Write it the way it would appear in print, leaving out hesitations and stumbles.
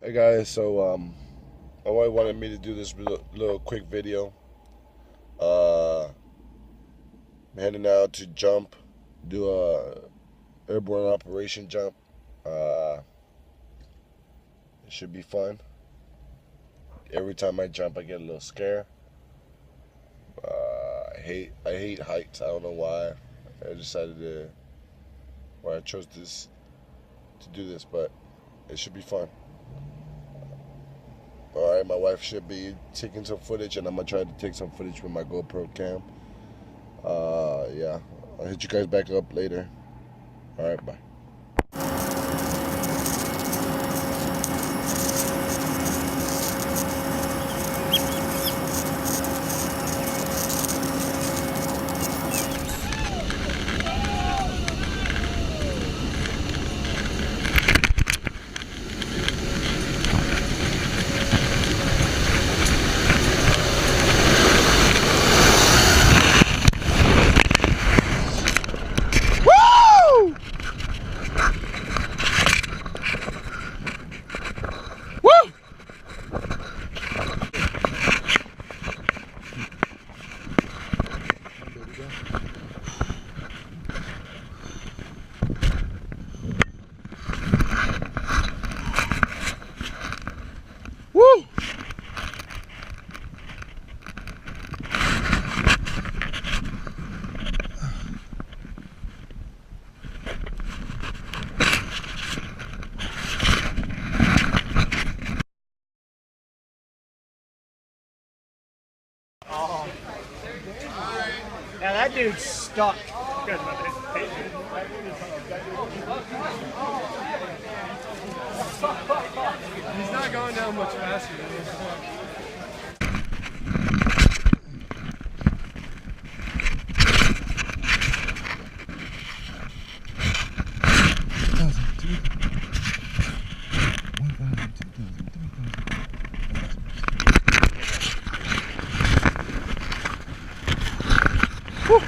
Hey guys, so my wife wanted me to do this little quick video. I'm heading out to do a airborne operation jump. It should be fun. Every time I jump, I get a little scared. I hate heights. I don't know why. I chose to do this, but it should be fun. Alright, my wife should be taking some footage, and I'm going to try to take some footage with my GoPro cam. Yeah, I'll hit you guys back up later. Alright, bye. Woo! Oh. Yeah, that dude's stuck. He's not going down much faster than this. Woo!